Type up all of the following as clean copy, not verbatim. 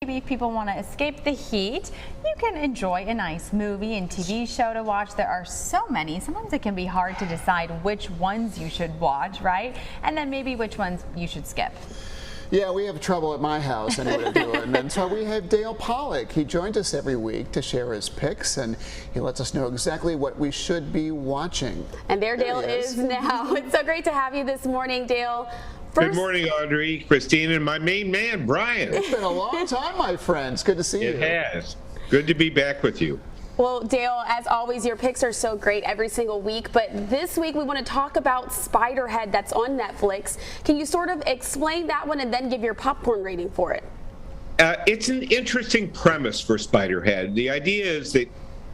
maybe if people want to escape the heat, you can enjoy a nice movie and TV show to watch. There are so many. Sometimes it can be hard to decide which ones you should watch, right? And then maybe which ones you should skip. Yeah, we have trouble at my house anyway to do it. And so we have Dale Pollak. He joins us every week to share his picks, and he lets us know exactly what we should be watching. And there Dale is now. It's so great to have you this morning, Dale. Good morning, Audrey, Christine, and my main man, Brian. It's been a long time, my friends. Good to see you. It has. Good to be back with you. Well, Dale, as always, your picks are so great every single week, but this week we want to talk about Spiderhead that's on Netflix. Can you sort of explain that one and then give your popcorn rating for it? It's an interesting premise for Spiderhead. The idea is that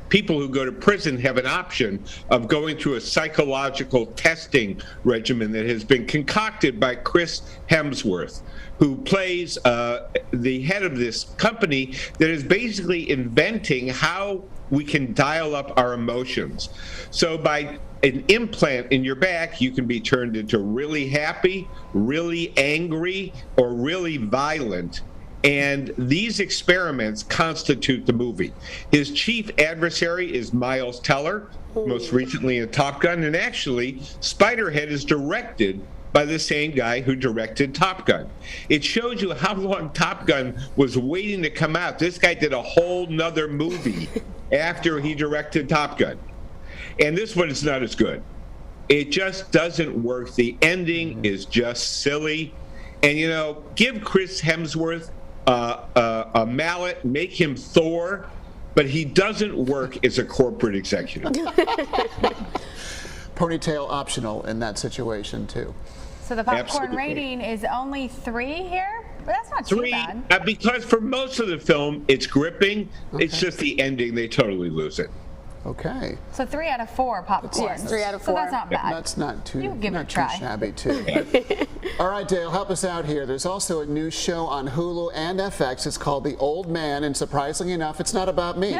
people who go to prison have an option of going through a psychological testing regimen that has been concocted by Chris Hemsworth, who plays the head of this company that is basically inventing how we can dial up our emotions. So by an implant in your back, you can be turned into really happy, really angry, or really violent. And these experiments constitute the movie. His chief adversary is Miles Teller, most recently in Top Gun. And actually, Spiderhead is directed by the same guy who directed Top Gun. It shows you how long Top Gun was waiting to come out. This guy did a whole nother movie after he directed Top Gun. And this one is not as good. It just doesn't work. The ending is just silly. And, you know, give Chris Hemsworth a mallet, make him Thor, but he doesn't work as a corporate executive. Ponytail optional in that situation, too. So the popcorn Absolutely. rating is only 3 here? But that's not too 3, bad. because for most of the film, it's gripping. Okay. It's just the ending, they totally lose it. Okay. So 3 out of 4 popcorn. Yes, 3 out of 4. So that's not bad. That's not too, You give it a not too try. shabby, too. All right, Dale, help us out here. There's also a new show on Hulu and FX. It's called The Old Man, and surprisingly enough, it's not about me.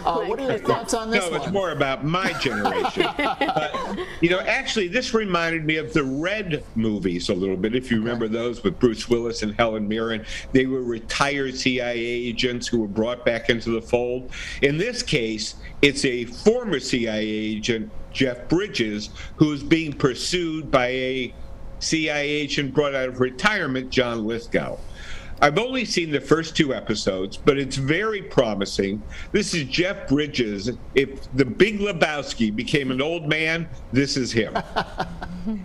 What are your thoughts on this No, one? it's more about my generation. But, you know, actually, this reminded me of the Red movies a little bit, if you remember those with Bruce Willis and Helen Mirren. They were retired CIA agents who were brought back into the fold. In this case, it's a former CIA agent, Jeff Bridges, who's being pursued by a CIA agent brought out of retirement, John Lithgow. I've only seen the first 2 episodes, but it's very promising. This is Jeff Bridges. If the Big Lebowski became an old man, this is him.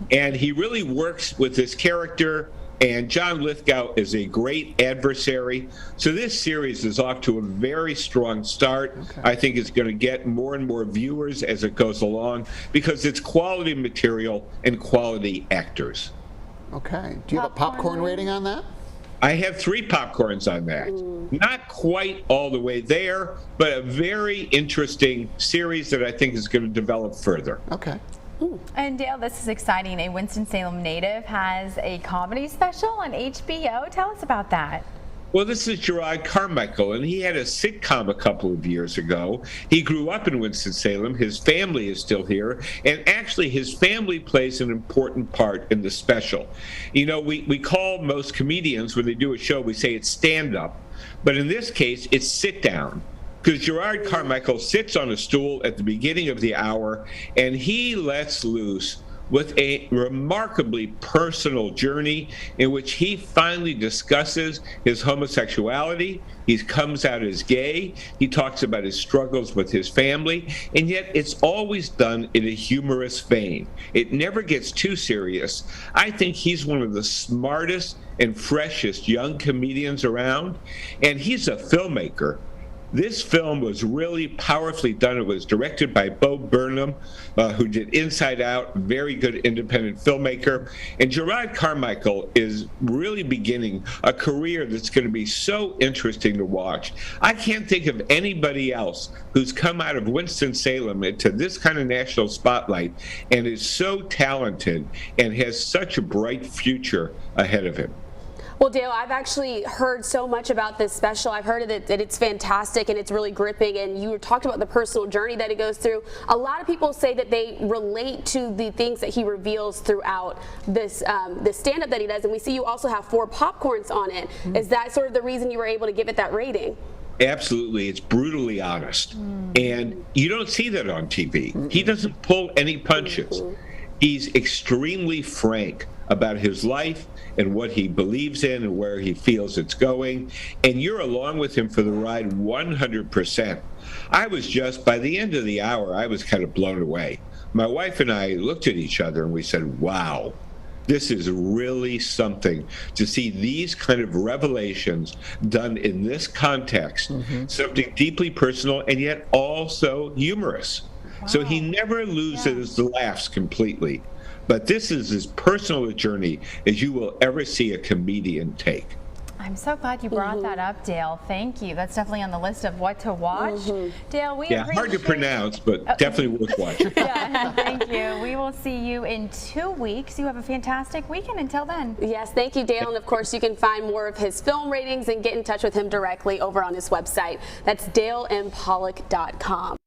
And he really works with this character, and John Lithgow is a great adversary. So this series is off to a very strong start. Okay. I think it's going to get more and more viewers as it goes along because it's quality material and quality actors. Okay. Do you have a popcorn rating on that? I have 3 popcorns on that. Not quite all the way there, but a very interesting series that I think is going to develop further. Okay. And Dale, this is exciting. A Winston-Salem native has a comedy special on HBO. Tell us about that. Well, this is Gerard Carmichael, and he had a sitcom a couple of years ago. He grew up in Winston-Salem. His family is still here, and actually his family plays an important part in the special. You know, we call most comedians, when they do a show, we say it's stand-up, but in this case, it's sit-down. Because Gerard Carmichael sits on a stool at the beginning of the hour, and he lets loose with a remarkably personal journey in which he finally discusses his homosexuality. He comes out as gay. He talks about his struggles with his family, and yet it's always done in a humorous vein. It never gets too serious. I think he's one of the smartest and freshest young comedians around, and he's a filmmaker. This film was really powerfully done. It was directed by Bo Burnham, who did Inside Out, very good independent filmmaker. And Gerard Carmichael is really beginning a career that's going to be so interesting to watch. I can't think of anybody else who's come out of Winston-Salem into this kind of national spotlight and is so talented and has such a bright future ahead of him. Well, Dale, I've actually heard so much about this special. I've heard that it's fantastic and it's really gripping, and you talked about the personal journey that he goes through. A lot of people say that they relate to the things that he reveals throughout this stand-up that he does, and we see you also have 4 popcorns on it. Is that sort of the reason you were able to give it that rating? Absolutely. It's brutally honest. And you don't see that on TV. He doesn't pull any punches. He's extremely frank about his life and what he believes in and where he feels it's going. And you're along with him for the ride 100%. I was just, by the end of the hour, I was kind of blown away. My wife and I looked at each other and we said, wow, this is really something to see these kind of revelations done in this context, something deeply personal and yet also humorous. Wow. So he never loses the laughs completely. But this is as personal a journey as you will ever see a comedian take. I'm so glad you brought that up, Dale. Thank you. That's definitely on the list of what to watch. Dale, we appreciate... hard to pronounce, but definitely worth watching. Yeah, thank you. We will see you in 2 weeks. You have a fantastic weekend until then. Yes, thank you, Dale. And of course, you can find more of his film ratings and get in touch with him directly over on his website. That's DaleMPollock.com.